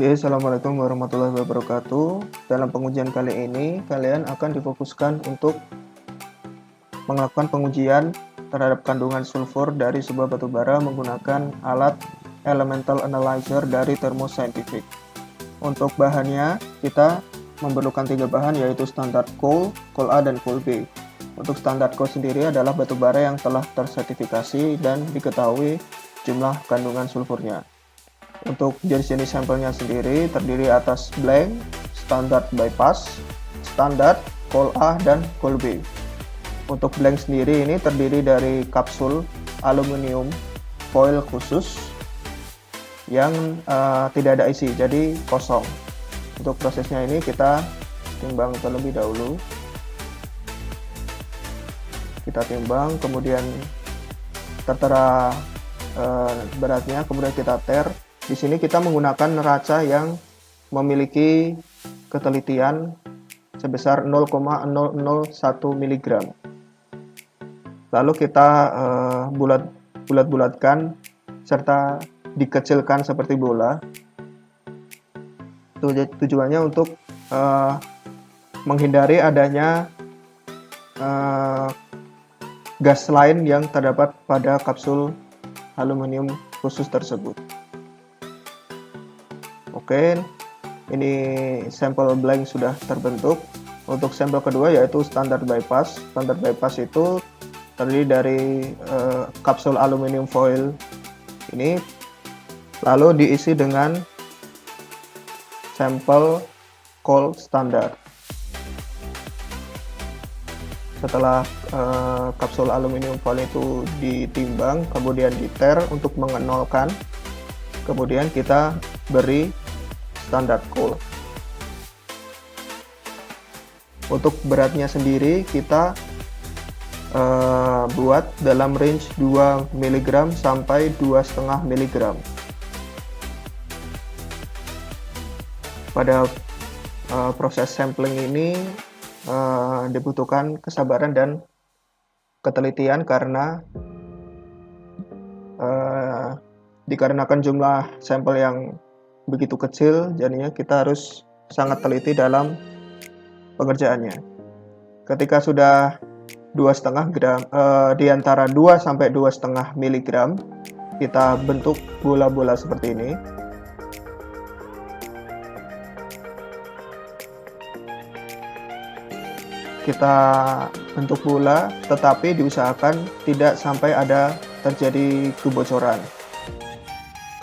Oke, Assalamualaikum warahmatullahi wabarakatuh. Dalam pengujian kali ini, kalian akan difokuskan untuk melakukan pengujian terhadap kandungan sulfur dari sebuah batu bara menggunakan alat elemental analyzer dari Thermo Scientific. Untuk bahannya, kita memerlukan 3 bahan, yaitu standar coal, coal A, dan coal B. Untuk standar coal sendiri adalah batu bara yang telah tersertifikasi dan diketahui jumlah kandungan sulfurnya. Untuk jenis-jenis sampelnya sendiri terdiri atas blank, standard bypass, standar, coal A, dan coal B. Untuk blank sendiri ini terdiri dari kapsul aluminium foil khusus yang tidak ada isi, jadi kosong. Untuk prosesnya ini kita timbang terlebih dahulu. Kita timbang, kemudian tertera beratnya, kemudian kita ter. Di sini kita menggunakan neraca yang memiliki ketelitian sebesar 0,001 mg. Lalu kita bulat-bulatkan serta dikecilkan seperti bola. Tujuannya untuk menghindari adanya gas lain yang terdapat pada kapsul aluminium khusus tersebut. Oke, ini sampel blank sudah terbentuk. Untuk sampel kedua yaitu standard bypass. Standard bypass itu terdiri dari kapsul aluminium foil ini, lalu diisi dengan sampel coal standar. Setelah kapsul aluminium foil itu ditimbang, kemudian diter untuk mengenolkan, kemudian kita beri standar coal. Untuk beratnya sendiri kita buat dalam range 2 mg sampai 2,5 mg. Pada proses sampling ini dibutuhkan kesabaran dan ketelitian karena dikarenakan jumlah sampel yang begitu kecil, jadinya kita harus sangat teliti dalam pengerjaannya. Ketika sudah 2,5 gram, di antara 2 sampai 2,5 mg, kita bentuk bola-bola seperti ini. Kita bentuk bola, tetapi diusahakan tidak sampai ada terjadi kebocoran,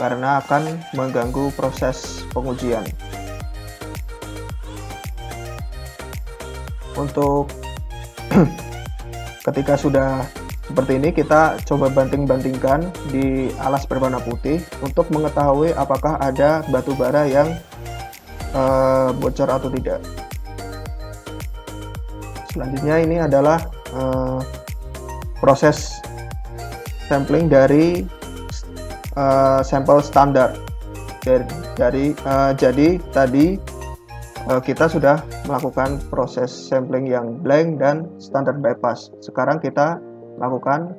karena akan mengganggu proses pengujian. Untuk ketika sudah seperti ini, kita coba banting-bantingkan di alas berwarna putih untuk mengetahui apakah ada batu bara yang bocor atau tidak. Selanjutnya ini adalah proses sampling dari sampel standar. Jadi tadi kita sudah melakukan proses sampling yang blank dan standard bypass. Sekarang kita lakukan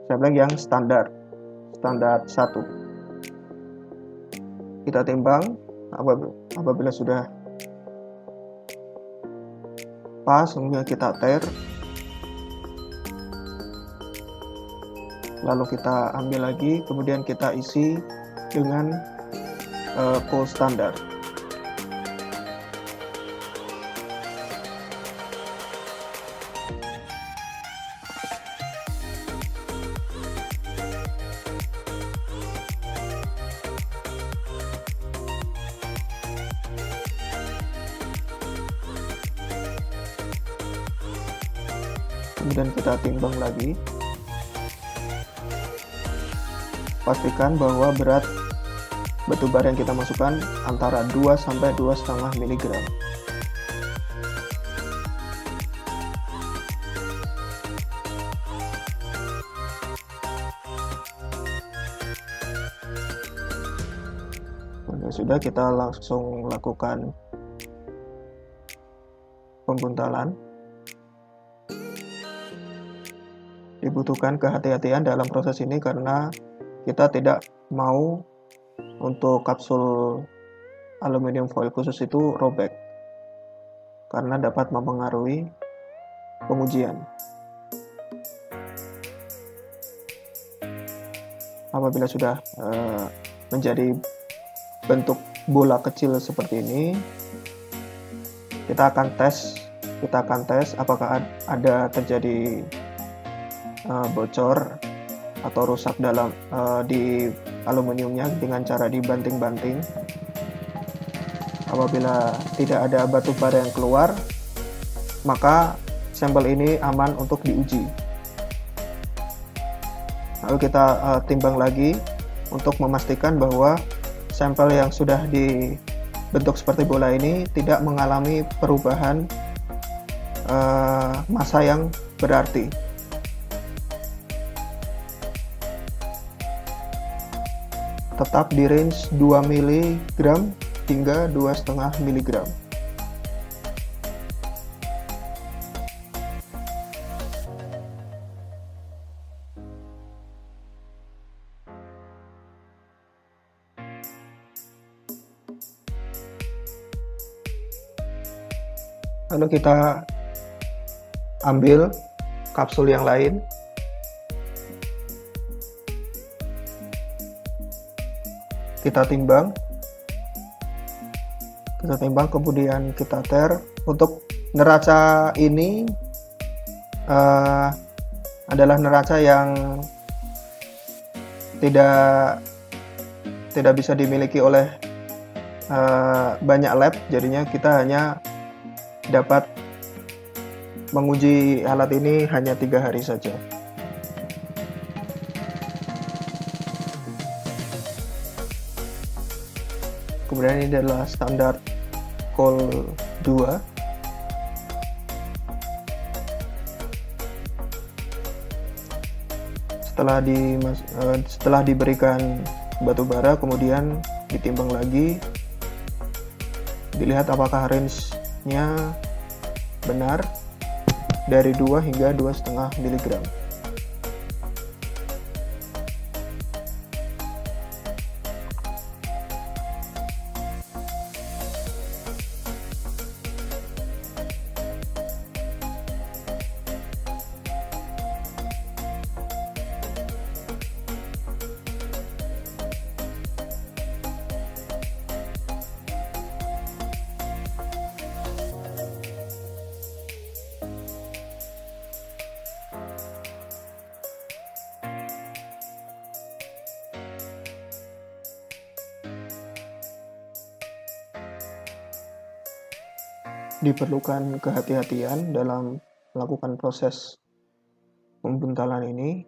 sampling yang standar 1. Kita timbang, apabila sudah pas, kemudian kita ter, lalu kita ambil lagi, kemudian kita isi dengan coal standar. Kemudian kita timbang lagi. Pastikan bahwa berat batu bara yang kita masukkan antara 2 sampai 2,5 mg. Sudah, kita langsung lakukan pembuntalan. Dibutuhkan kehati-hatian dalam proses ini karena kita tidak mau untuk kapsul aluminium foil khusus itu robek karena dapat mempengaruhi pengujian. Apabila sudah menjadi bentuk bola kecil seperti ini, kita akan tes apakah ada terjadi bocor atau rusak di aluminiumnya dengan cara dibanting-banting. Apabila tidak ada batu bara yang keluar, maka sampel ini aman untuk diuji. Lalu kita timbang lagi untuk memastikan bahwa sampel yang sudah dibentuk seperti bola ini tidak mengalami perubahan massa yang berarti. Tetap di range 2 mg hingga 2,5 mg. Lalu kita ambil kapsul yang lain. Kita timbang, kemudian kita tare. Untuk neraca ini adalah neraca yang tidak bisa dimiliki oleh banyak lab, jadinya kita hanya dapat menguji alat ini hanya 3 hari saja. Kemudian ini adalah standar Col 2. Setelah diberikan batu bara, kemudian ditimbang lagi, dilihat apakah range-nya benar dari 2 hingga 2,5 mg. Diperlukan kehati-hatian dalam melakukan proses pembentalan ini.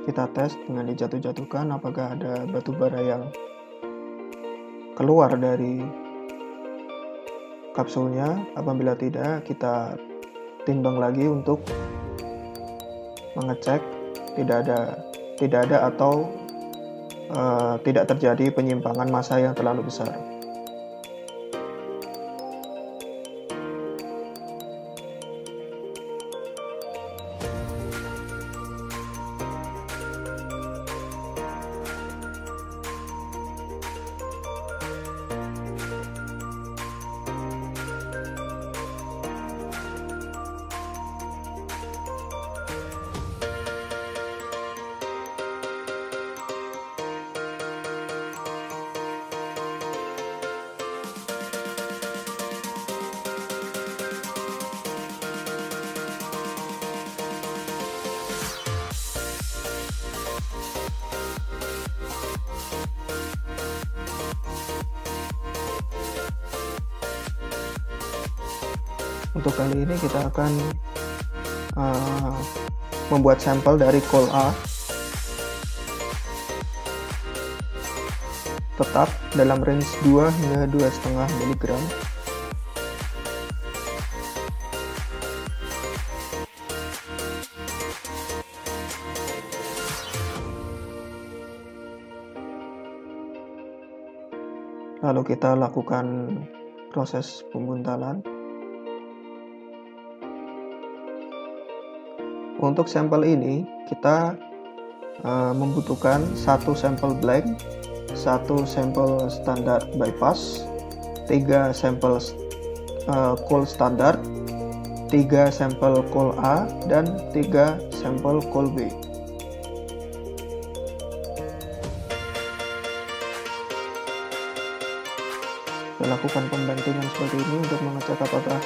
Kita tes dengan dijatuh-jatuhkan apakah ada batu bara yang keluar dari kapsulnya. Apabila tidak, kita timbang lagi untuk mengecek tidak ada atau tidak terjadi penyimpangan massa yang terlalu besar. Untuk kali ini kita akan membuat sampel dari Col A, tetap dalam range 2 hingga 2,5 mg. Lalu kita lakukan proses pembuntalan. Untuk sampel ini kita membutuhkan satu sampel blank, satu sampel standar bypass, 3 sampel coal standar, 3 sampel coal A, dan 3 sampel coal B. Kita lakukan pembandingan seperti ini untuk mengecek apakah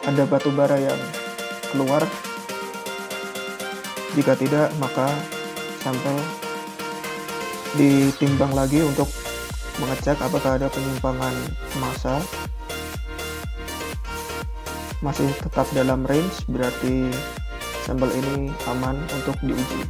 ada batu bara yang keluar. Jika tidak, maka sampel ditimbang lagi untuk mengecek apakah ada penyimpangan massa. Masih tetap dalam range, berarti sampel ini aman untuk diuji.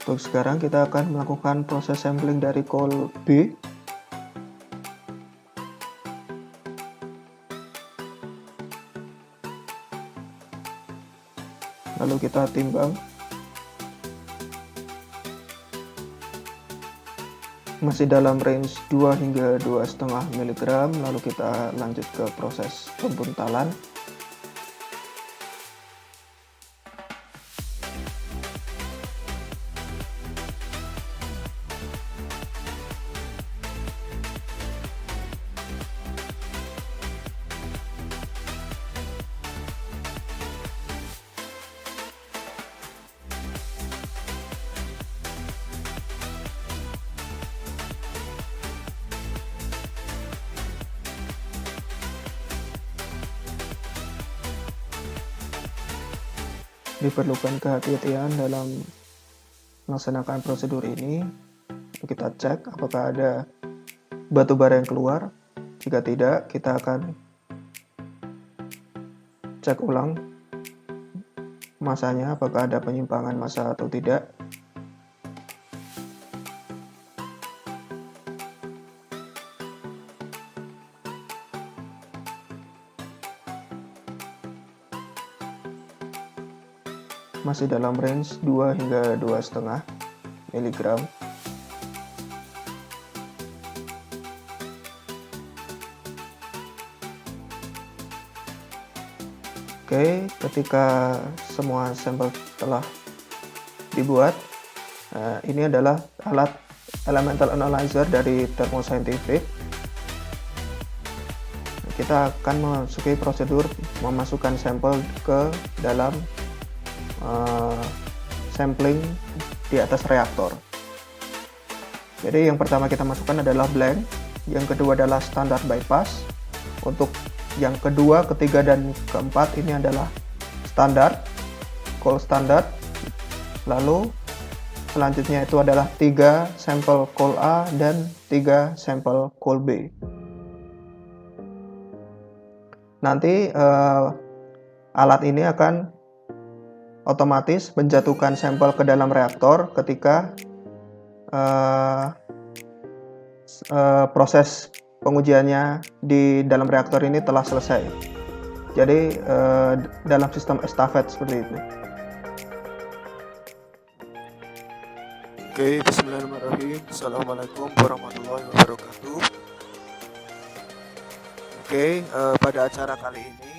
Untuk sekarang kita akan melakukan proses sampling dari coal B. Lalu kita timbang. Masih dalam range 2 hingga 2,5 mg. Lalu kita lanjut ke proses pembuntalan. Diperlukan kehati-hatian dalam melaksanakan prosedur ini. Kita cek apakah ada batu bara yang keluar. Jika tidak, kita akan cek ulang massanya, apakah ada penyimpangan massa atau tidak. Masih dalam range 2 hingga 2,5 mg. Oke, ketika semua sampel telah dibuat, ini adalah alat elemental analyzer dari Thermo Scientific. Kita akan memasuki prosedur memasukkan sampel ke dalam sampling di atas reaktor. Jadi yang pertama kita masukkan adalah blank, yang kedua adalah standar bypass, untuk yang kedua, ketiga, dan keempat ini adalah standar, coal standard. Lalu selanjutnya itu adalah 3 sampel coal A dan 3 sampel coal B. Nanti alat ini akan otomatis menjatuhkan sampel ke dalam reaktor ketika proses pengujiannya di dalam reaktor ini telah selesai. Jadi dalam sistem estafet seperti itu. Oke, bismillahirrahmanirrahim. Assalamualaikum warahmatullahi wabarakatuh. Oke, pada acara kali ini,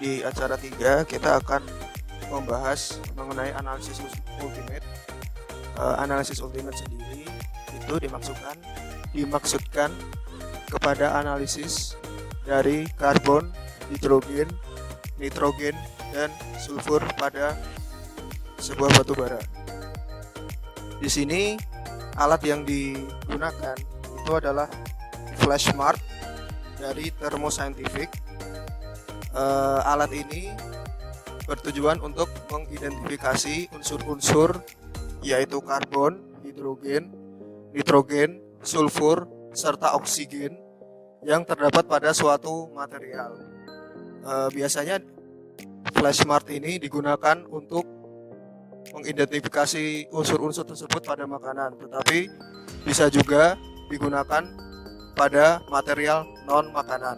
di acara 3 kita akan membahas mengenai analisis ultimate. Analisis ultimate sendiri itu dimaksudkan kepada analisis dari karbon, hidrogen, nitrogen, dan sulfur pada sebuah batu bara. Di sini alat yang digunakan itu adalah flash mark dari Thermo Scientific. alat ini bertujuan untuk mengidentifikasi unsur-unsur yaitu karbon, hidrogen, nitrogen, sulfur, serta oksigen yang terdapat pada suatu material. Biasanya flash smart ini digunakan untuk mengidentifikasi unsur-unsur tersebut pada makanan, tetapi bisa juga digunakan pada material non makanan.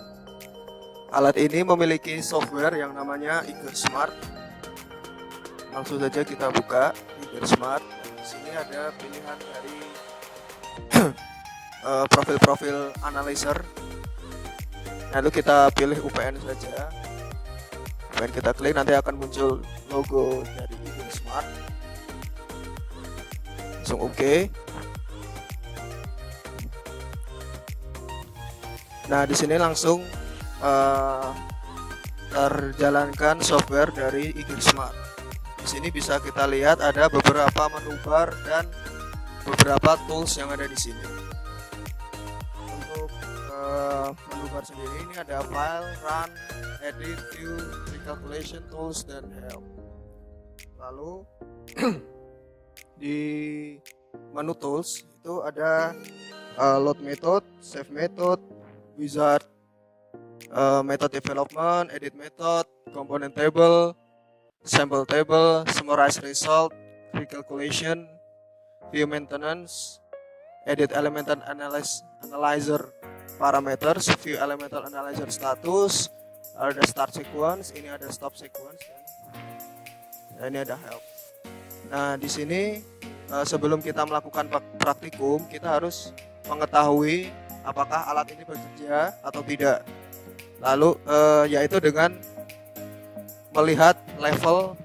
Alat ini memiliki software yang namanya Iger Smart. Langsung saja kita buka Iger Smart. Di sini ada pilihan dari profil-profil analyzer. Lalu kita pilih UPN saja. UPN kita klik, nanti akan muncul logo dari Iger Smart. Langsung oke. Nah, di sini langsung terjalankan software dari Iger Smart. Di sini bisa kita lihat ada beberapa menu bar dan beberapa tools yang ada di sini. Untuk menu bar sendiri ini ada file, run, edit, view, recalculation, tools, dan help. Lalu di menu tools itu ada load method, save method, wizard, method development, edit method, component table, sample table, summarize result, recalculation, view maintenance, edit elemental analyzer parameters, view elemental analyzer status, ada start sequence, ini ada stop sequence, dan ini ada help. Nah, di sini sebelum kita melakukan praktikum, kita harus mengetahui apakah alat ini bekerja atau tidak. Lalu yaitu dengan melihat level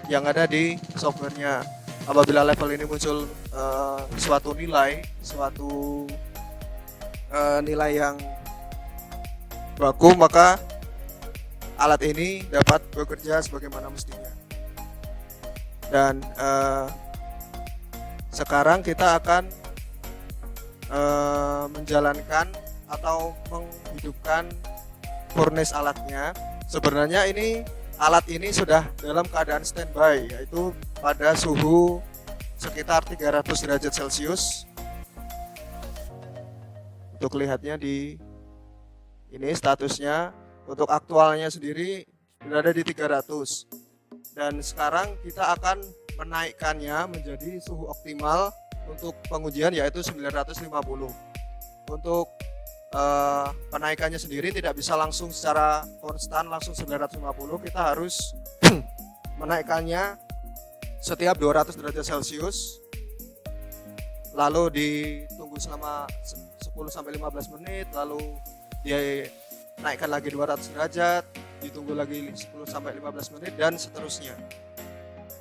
yang ada di softwarenya. Apabila level ini muncul suatu nilai yang baku, maka alat ini dapat bekerja sebagaimana mestinya. Dan sekarang kita akan menjalankan atau menghidupkan furnace alatnya. Sebenarnya alat ini sudah dalam keadaan standby, yaitu pada suhu sekitar 300 derajat Celcius. Untuk lihatnya di ini statusnya, untuk aktualnya sendiri berada di 300. Dan sekarang kita akan menaikkannya menjadi suhu optimal untuk pengujian, yaitu 950. Untuk penaikannya sendiri tidak bisa langsung secara konstan langsung 950, kita harus menaikkannya setiap 200 derajat Celcius, lalu ditunggu selama 10-15 menit, lalu dinaikkan lagi 200 derajat, ditunggu lagi 10-15 menit, dan seterusnya.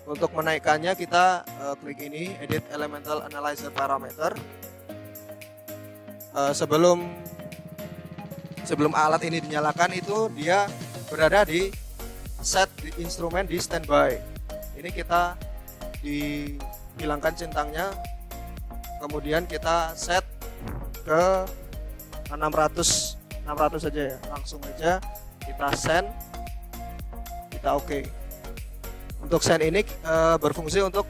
Untuk menaikkannya kita klik ini, edit elemental analyzer parameter. Sebelum alat ini dinyalakan, itu dia berada di set di instrumen di standby. Ini kita dihilangkan centangnya, kemudian kita set ke 600 saja ya, langsung aja kita send, kita oke. Untuk send ini berfungsi untuk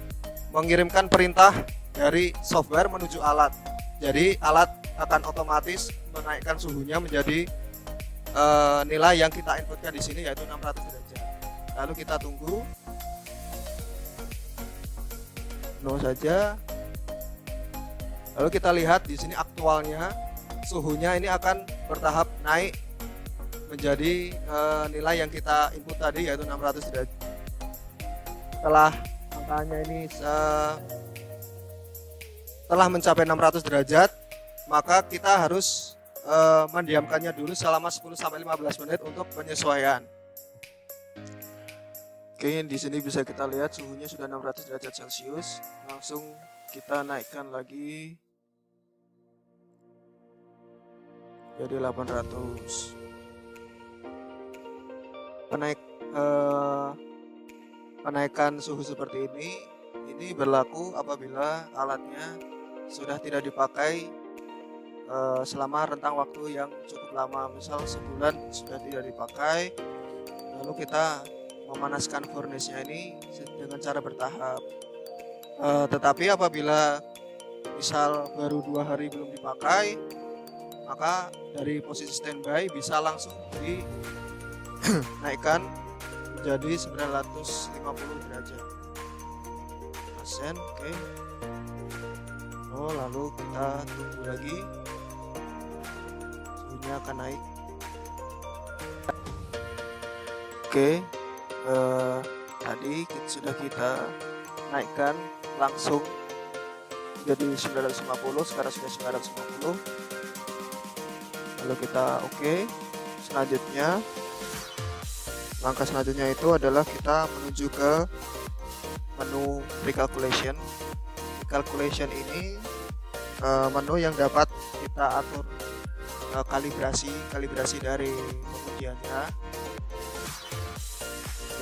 mengirimkan perintah dari software menuju alat. Jadi alat akan otomatis menaikkan suhunya menjadi nilai yang kita inputkan di sini, yaitu 600 derajat. Lalu kita tunggu saja. Lalu kita lihat di sini aktualnya suhunya ini akan bertahap naik menjadi nilai yang kita input tadi, yaitu 600 derajat. Setelah angkanya ini telah mencapai 600 derajat, maka kita harus mendiamkannya dulu selama 10-15 menit untuk penyesuaian. Oke, di sini bisa kita lihat suhunya sudah 600 derajat Celcius. Langsung kita naikkan lagi jadi 800. Penaikan suhu seperti ini berlaku apabila alatnya sudah tidak dipakai selama rentang waktu yang cukup lama, misal sebulan sudah tidak dipakai, lalu kita memanaskan furnace-nya ini dengan cara bertahap. Tetapi apabila misal baru 2 hari belum dipakai, maka dari posisi standby bisa langsung dinaikkan menjadi 950 derajat. Persen, oke. Lalu kita tunggu lagi, suhunya akan naik. Oke, tadi sudah kita naikkan langsung jadi 950, sekarang sudah 950. Lalu kita oke. Selanjutnya, langkah selanjutnya itu adalah kita menuju ke menu recalculation. Recalculation ini menu yang dapat kita atur kalibrasi dari pengujiannya.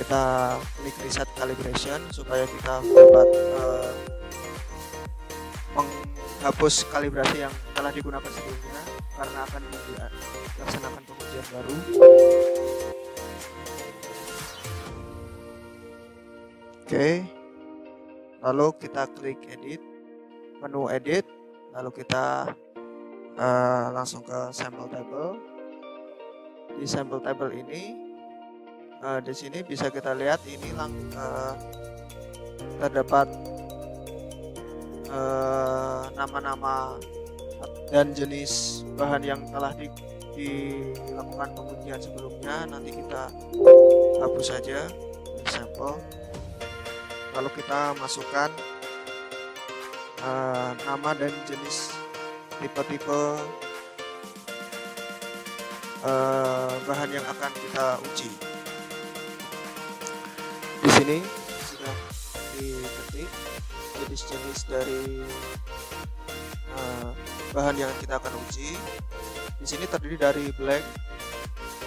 Kita klik reset calibration supaya kita dapat menghapus kalibrasi yang telah digunakan sebelumnya karena akan dilaksanakan pengujian baru. Oke, lalu kita klik edit, menu edit, lalu kita langsung ke sample table. Di sample table ini di sini bisa kita lihat ini terdapat nama-nama dan jenis bahan yang telah dilakukan pengujian sebelumnya. Nanti kita hapus saja di sampel, lalu kita masukkan nama dan jenis tipe-tipe bahan yang akan kita uji. Di sini sudah diketik jenis-jenis dari bahan yang kita akan uji. Di sini terdiri dari blank,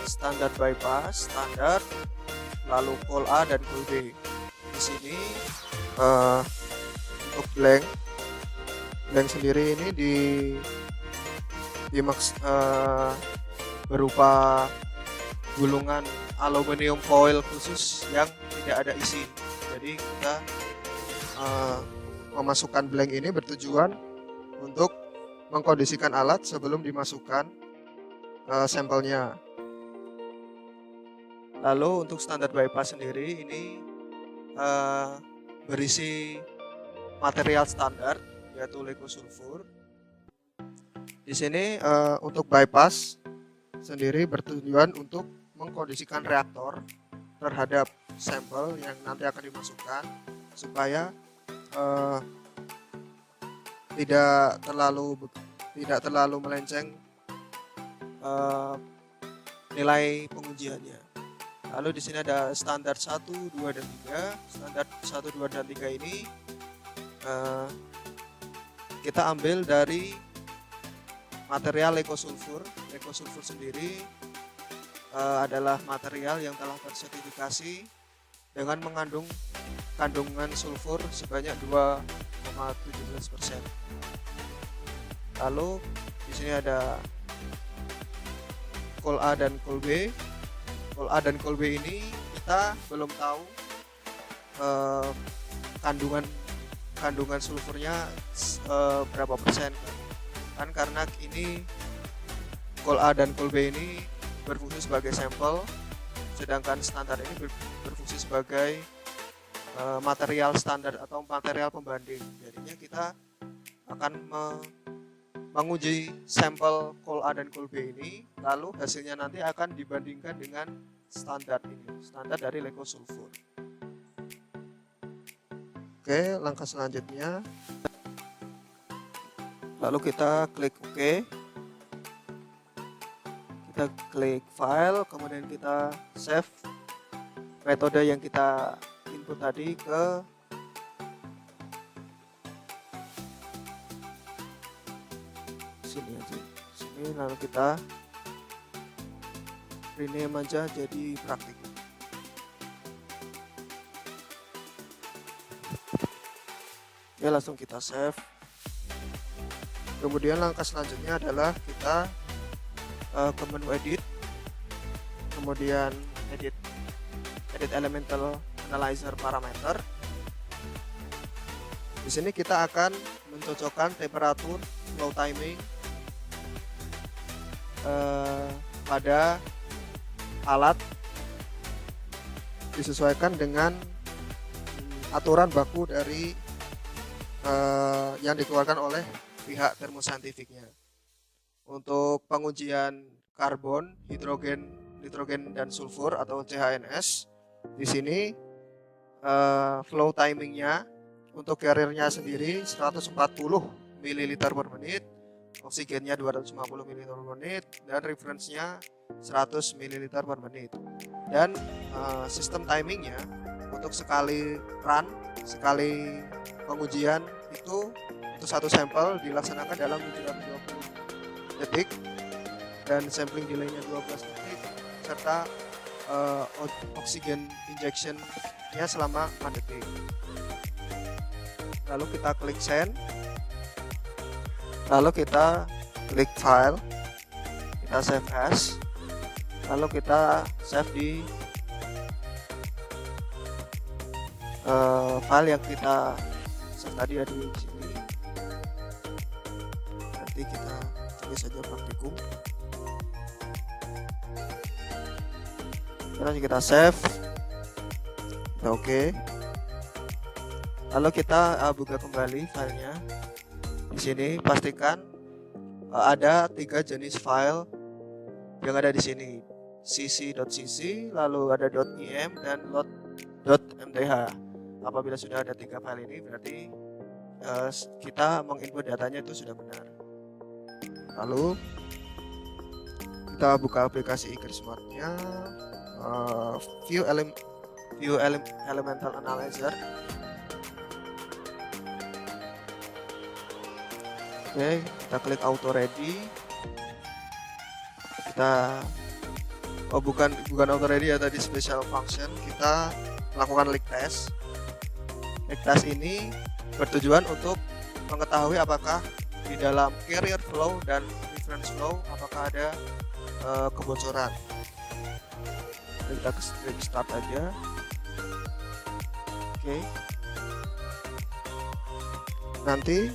standar bypass, standar, lalu call A dan call B. Di sini untuk blank sendiri ini berupa gulungan aluminium foil khusus yang tidak ada isi. Jadi kita memasukkan blank ini bertujuan untuk mengkondisikan alat sebelum dimasukkan sampelnya. Lalu untuk standar bypass sendiri ini berisi material standar yaitu lecosulfur. Di sini untuk bypass sendiri bertujuan untuk mengkondisikan reaktor terhadap sampel yang nanti akan dimasukkan supaya tidak terlalu melenceng nilai pengujiannya. Lalu di sini ada standar 1, 2 dan 3. Standar 1, 2 dan 3 ini kita ambil dari material lecosulfur. Lecosulfur sendiri adalah material yang telah tersertifikasi dengan mengandung kandungan sulfur sebanyak 2,17%. Lalu di sini ada call A dan call B. Call A dan call B ini kita belum tahu kandungan sulfurnya berapa persen kan karena ini call A dan call B ini berfungsi sebagai sampel, sedangkan standar ini berfungsi sebagai material standar atau material pembanding. Jadinya kita akan menguji sampel call A dan call B ini, lalu hasilnya nanti akan dibandingkan dengan standar ini, standar dari lecosulfur. Oke, langkah selanjutnya, lalu kita klik OK. Kita klik file, kemudian kita save metode yang kita input tadi ke sini aja. Sini, lalu kita rename aja jadi praktik. Oke, langsung kita save. Kemudian langkah selanjutnya adalah kita ke menu edit, kemudian edit elemental analyzer parameter. Di sini kita akan mencocokkan temperatur, flow timing pada alat disesuaikan dengan aturan baku dari yang dikeluarkan oleh pihak termosaintifiknya. Untuk pengujian karbon, nitrogen dan sulfur atau CHNS, di sini flow timingnya untuk carrier-nya sendiri 140 ml per menit, oksigennya 250 ml per menit, dan reference-nya 100 ml per menit. Dan sistem timingnya untuk sekali run, sekali pengujian itu untuk satu sampel dilaksanakan dalam 720 detik dan sampling delay-nya 12 detik serta oksigen injection-nya selama 4 detik. Lalu kita klik send, lalu kita klik file, kita save as, lalu kita save di file yang kita save tadi ada di sini. Nanti kita tulis saja praktikum. Terus kita save, kita oke. Lalu kita buka kembali filenya. Di sini pastikan ada 3 jenis file yang ada di sini, cc.cc, lalu ada .im dan .mth. Apabila sudah ada 3 file ini berarti kita menginput datanya itu sudah benar. Lalu kita buka aplikasi IGRISmart-nya, view elemental analyzer. Oke, kita klik auto ready. Kita bukan auto ready ya, tadi special function. Kita lakukan leak test. Leak test ini bertujuan untuk mengetahui apakah di dalam carrier flow dan reference flow apakah ada kebocoran. Kita klik start aja. Oke. Nanti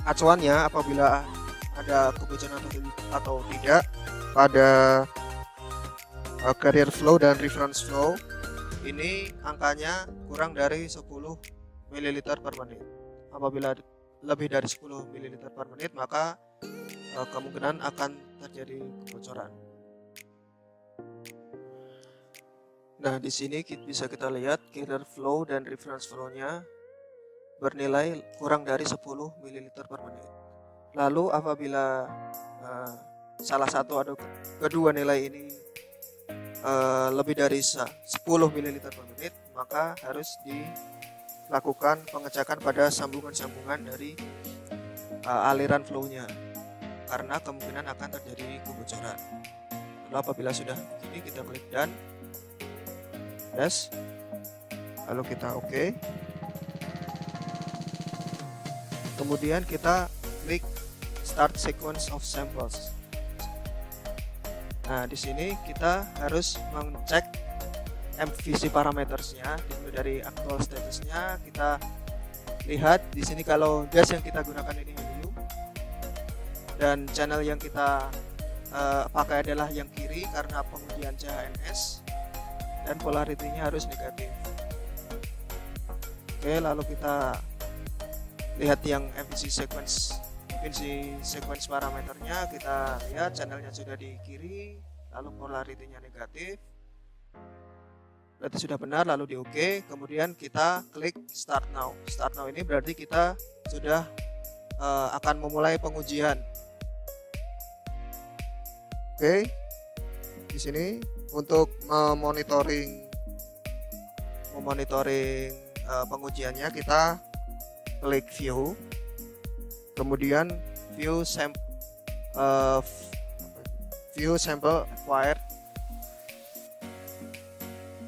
acuannya apabila ada kebocoran atau tidak pada carrier flow dan reference flow, ini angkanya kurang dari 10 ml per menit. Apabila lebih dari 10 ml per menit maka kemungkinan akan terjadi kebocoran. Nah, di sini bisa kita lihat carrier flow dan reference flow-nya bernilai kurang dari 10 ml per menit. Lalu apabila salah satu atau kedua nilai ini lebih dari 10 ml per menit, maka harus dilakukan pengecekan pada sambungan-sambungan dari aliran flow-nya karena kemungkinan akan terjadi kebocoran. Lalu apabila sudah begini kita klik done, yes, lalu kita oke. Kemudian kita klik start sequence of samples. Nah, di sini kita harus mengecek MVC parametersnya, dari actual statusnya. Kita lihat di sini kalau gas yang kita gunakan ini helium dan channel yang kita pakai adalah yang kiri karena pengujian CHNS dan polarity-nya harus negatif. Oke, lalu kita lihat yang MVC sequence parameternya. Kita lihat channelnya sudah di kiri, lalu polarity-nya negatif, berarti sudah benar, lalu di OK. Kemudian kita klik start now. Start now ini berarti kita sudah akan memulai pengujian. Oke, di sini untuk memonitoring pengujiannya kita klik view, kemudian view sample acquired.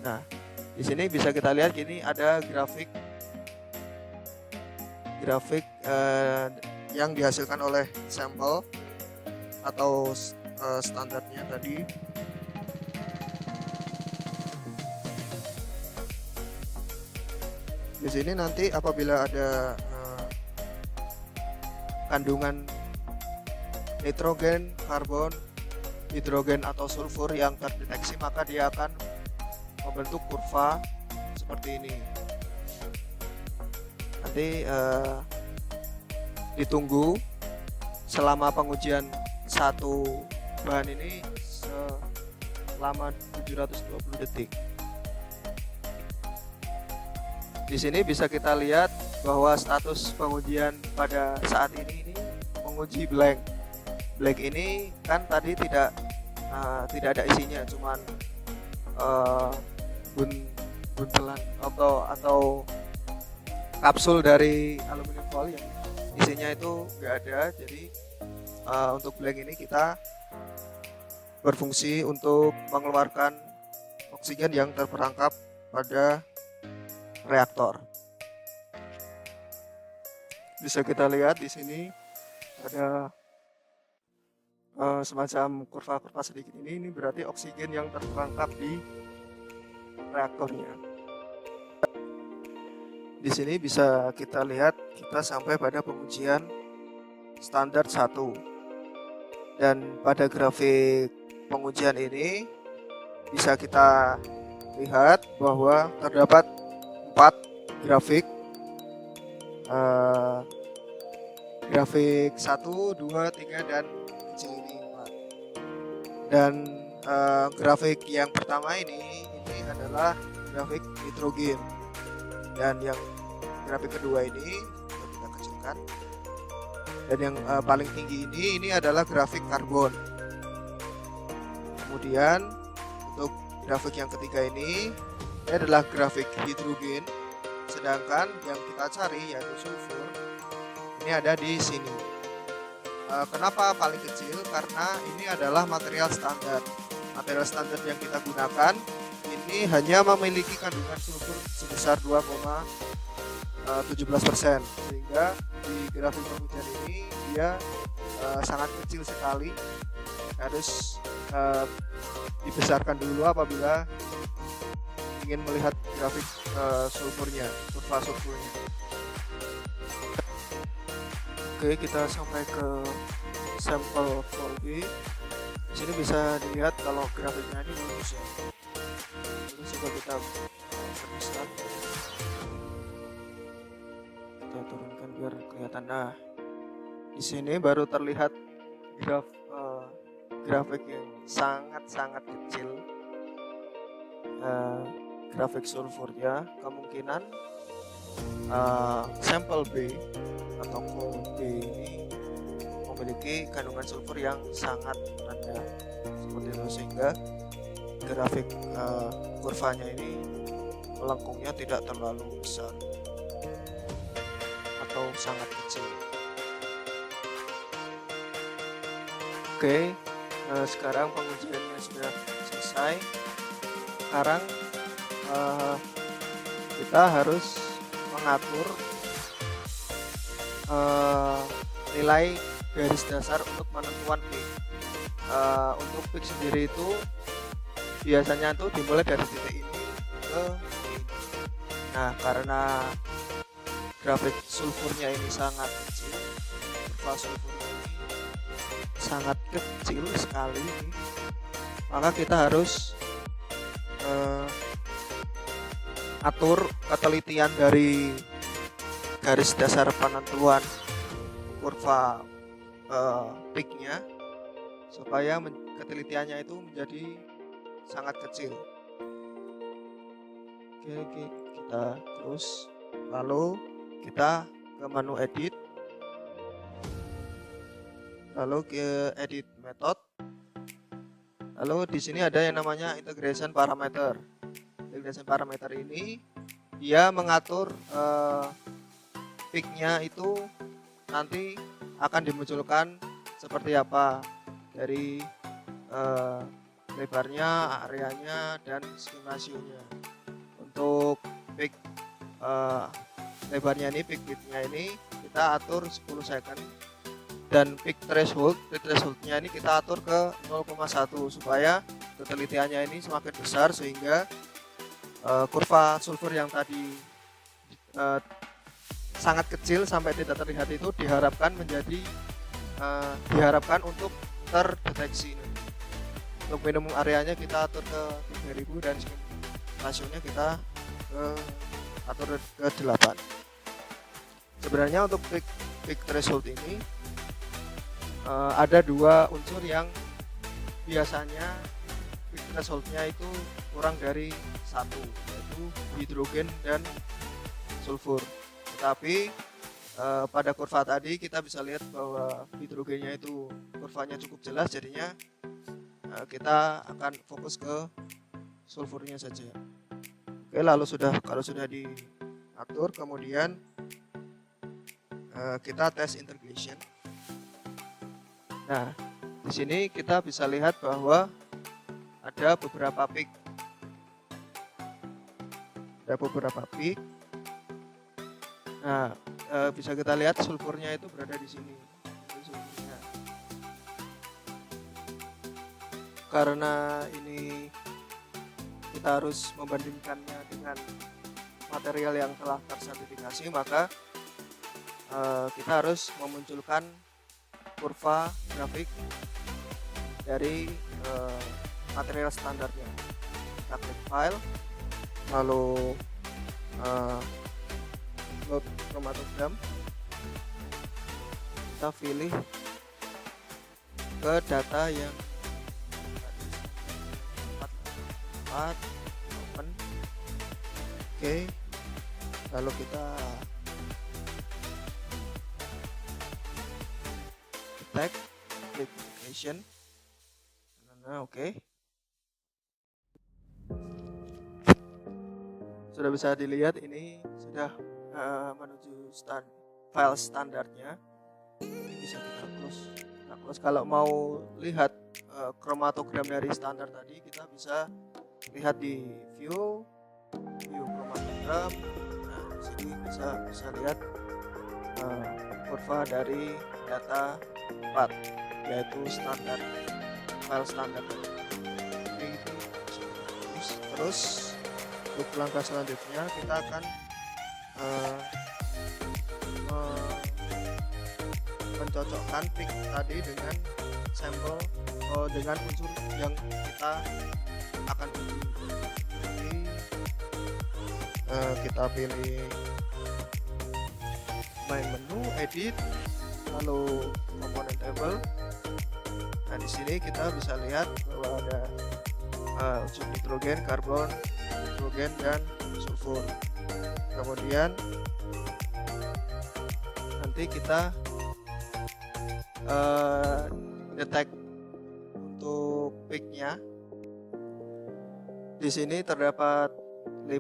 Nah, di sini bisa kita lihat gini ada grafik yang dihasilkan oleh sampel atau standarnya tadi. Di sini nanti apabila ada kandungan nitrogen, karbon, hidrogen atau sulfur yang terdeteksi, maka dia akan membentuk kurva seperti ini. Nanti ditunggu selama pengujian satu bahan ini selama 720 detik. Di sini bisa kita lihat bahwa status pengujian pada saat ini menguji blank. Blank ini kan tadi tidak ada isinya, cuman buntelan atau kapsul dari aluminium foil yang isinya itu nggak ada. Jadi untuk blank ini kita berfungsi untuk mengeluarkan oksigen yang terperangkap pada reaktor. Bisa kita lihat di sini ada semacam kurva-kurva sedikit ini berarti oksigen yang terperangkap di reaktornya. Di sini bisa kita lihat kita sampai pada pengujian standar 1. Dan pada grafik pengujian ini bisa kita lihat bahwa terdapat 4 grafik. Grafik 1, 2, 3 dan kecil ini 4. Dan grafik yang pertama ini adalah grafik nitrogen. Dan yang grafik kedua ini kita kecilkan. Dan yang paling tinggi ini adalah grafik karbon. Kemudian untuk grafik yang ketiga ini adalah grafik hidrogen, sedangkan yang kita cari yaitu sulfur ini ada di sini. Kenapa paling kecil? Karena ini adalah material standar. Material standar yang kita gunakan ini hanya memiliki kandungan sulfur sebesar 2,17%, sehingga di grafik pengujian ini dia sangat kecil sekali. Harus dibesarkan dulu apabila ingin melihat grafik sulfurnya, kurva sulfurnya. Oke, kita sampai ke sampel 4B. Di sini bisa dilihat kalau grafiknya ini bagus ya. Ini coba kita perbesar. Kita turunkan biar kelihatan. Nah, di sini baru terlihat grafik yang sangat kecil. Grafik sulfurnya kemungkinan sampel B atau kol B ini memiliki kandungan sulfur yang sangat rendah seperti itu, sehingga grafik kurvanya ini melengkungnya tidak terlalu besar atau sangat kecil. Oke, sekarang pengujiannya sudah selesai. Sekarang kita harus mengatur nilai garis dasar untuk menentukan peak. Untuk peak sendiri itu biasanya itu dimulai dari titik ini ke ini. Nah, karena grafik sulfurnya ini sangat kecil, kurva sulfurnya ini sangat kecil sekali, maka kita harus atur ketelitian dari garis dasar penentuan kurva peaknya supaya ketelitiannya itu menjadi sangat kecil. Oke, kita terus, lalu kita ke menu edit, lalu ke edit method, lalu di sini ada yang namanya integration parameter. Integration parameter ini dia mengatur peaknya itu nanti akan dimunculkan seperti apa dari lebarnya, areanya, dan swing ratio-nya. Untuk peak lebarnya ini, peak width-nya ini kita atur 10 second, dan peak thresholdnya ini kita atur ke 0,1 supaya ketelitiannya ini semakin besar, sehingga kurva sulfur yang tadi sangat kecil sampai tidak terlihat itu diharapkan untuk terdeteksi. Untuk minimum areanya kita atur ke 3000 dan rasionya kita atur ke 8. Sebenarnya untuk peak threshold ini ada dua unsur yang biasanya peak thresholdnya itu kurang dari 1, yaitu hidrogen dan sulfur. Tetapi pada kurva tadi kita bisa lihat bahwa hidrogennya itu kurvanya cukup jelas, jadinya kita akan fokus ke sulfurnya saja. Oke, lalu kalau sudah diatur, kemudian kita tes integration. Nah, di sini kita bisa lihat bahwa ada beberapa peak. Nah, bisa kita lihat sulfurnya itu berada di sini. Sulfurnya. Karena ini kita harus membandingkannya dengan material yang telah tersertifikasi, maka kita harus memunculkan kurva grafik dari material standarnya. Kita klik file, lalu load chromatogram, kita pilih ke data yang 4 open. Oke, lalu kita tag klik application. Nah, oke. Sudah bisa dilihat ini sudah menuju file standarnya. Ini bisa kita close. Kalau mau lihat chromatogram dari standar tadi, kita bisa lihat di view chromatogram. Nah, di sini bisa lihat kurva dari data 4, yaitu standar file standar tadi. Oke, itu terus untuk langkah selanjutnya kita akan mencocokkan peak tadi dengan sampel dengan unsur yang kita akan pilih. Jadi kita pilih main menu, edit, lalu component table. Nah, di sini kita bisa lihat bahwa ada unsur nitrogen, karbon, hidrogen, dan sulfur. Kemudian nanti kita detect untuk peaknya. Di sini terdapat 5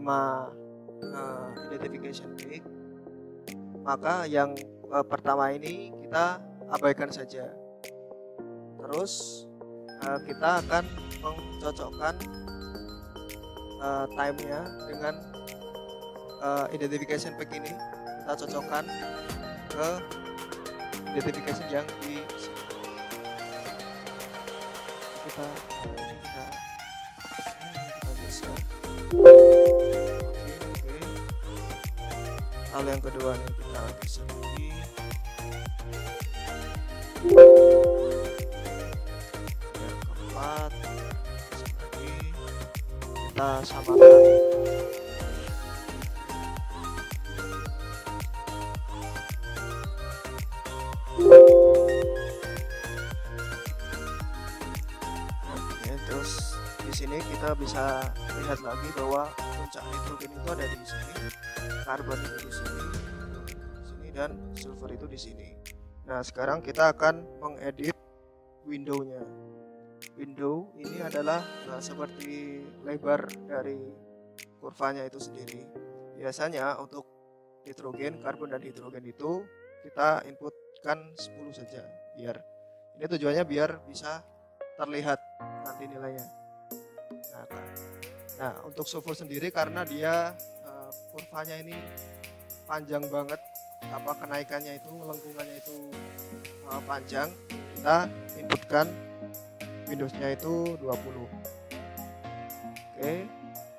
identification peak. Maka yang pertama ini kita abaikan saja. Terus kita akan mencocokkan time-nya dengan identification peak ini. Kita cocokkan ke identification yang di sini. Kita geser. Oke. Lalu yang kedua nih kita geser lagi. Yang keempat geser lagi. Kita samakan. Terus di sini kita bisa lihat lagi bahwa puncak nitrogen itu ada di sini, karbon itu di sini, dan sulfur itu di sini. Nah, sekarang kita akan mengedit window-nya. Window ini adalah seperti lebar dari kurvanya itu sendiri. Biasanya untuk nitrogen, karbon, dan hidrogen itu kita inputkan 10 saja, biar ini tujuannya biar bisa terlihat nanti nilainya. Nah, untuk sulfur sendiri karena dia kurvanya ini panjang banget kenaikannya itu, lengkungannya itu panjang, kita inputkan Windowsnya itu 20. Oke,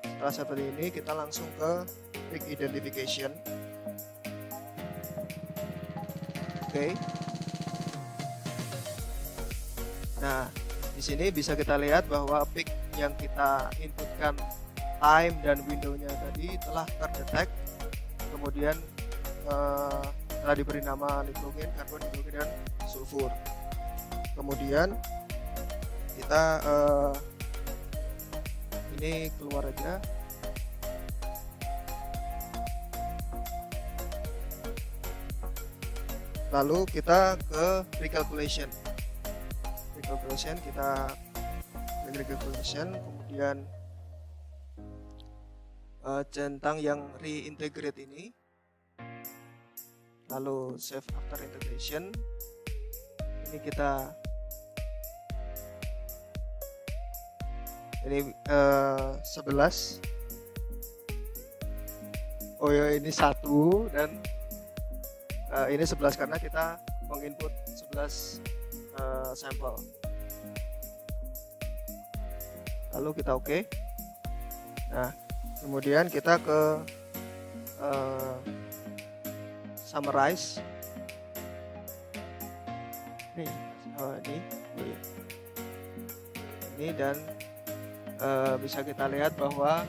setelah seperti ini kita langsung ke Quick Identification. Oke. Nah, di sini bisa kita lihat bahwa peak yang kita inputkan time dan window-nya tadi telah terdetek. Kemudian telah diberi nama nitrogen, karbon, hidrogen, dan sulfur. Kemudian kita ini keluar aja. Lalu kita ke recalculation. Kita klik recalculation, kemudian centang yang reintegrate ini, lalu save after integration. Ini kita ini 11. Oh ya, ini 1 dan ini 11 karena kita menginput 11 sampel. Lalu kita oke. Nah, kemudian kita ke summarize. Ini dan bisa kita lihat bahwa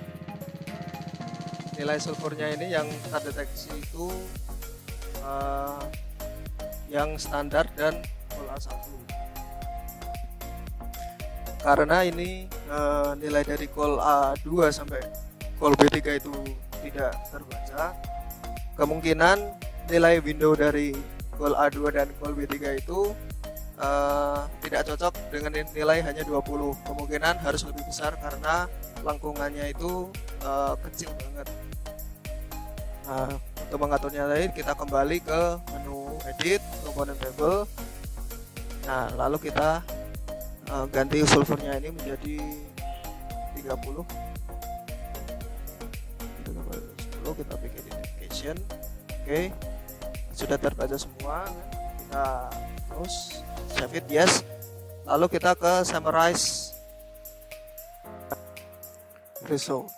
nilai sulfurnya ini yang terdeteksi itu yang standar dan col A1. Karena ini nilai dari col A2 sampai col B3 itu tidak terbaca, kemungkinan nilai window dari col A2 dan col B3 itu tidak cocok dengan nilai hanya 20. Kemungkinan harus lebih besar karena lengkungannya itu kecil banget. Nah, untuk mengaturnya tadi kita kembali ke menu edit, component table. Nah, lalu kita ganti sulfurnya ini menjadi 30. Kita bikin identification. Oke, sudah terbaca semua. Kita close, save it, yes. Lalu kita ke summarize result.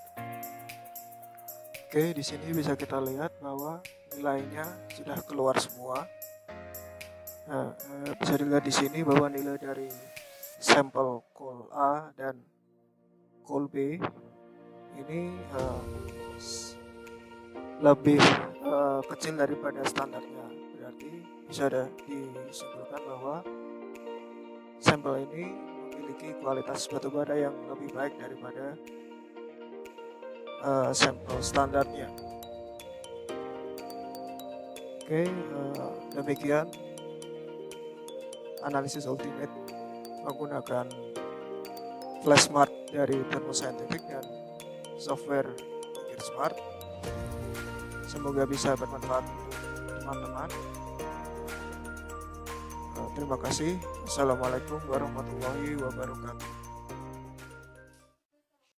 Oke, di sini bisa kita lihat bahwa nilainya sudah keluar semua. Nah, bisa dilihat di sini bahwa nilai dari sampel col A dan col B ini lebih kecil daripada standarnya. Berarti bisa disimpulkan bahwa sampel ini memiliki kualitas batubara yang lebih baik daripada sampel standarnya. Oke, demikian analisis ultimate menggunakan FlashSmart dari Thermo Scientific dan software IngerSmart. Semoga bisa bermanfaat untuk teman-teman. Terima kasih. Assalamualaikum warahmatullahi wabarakatuh.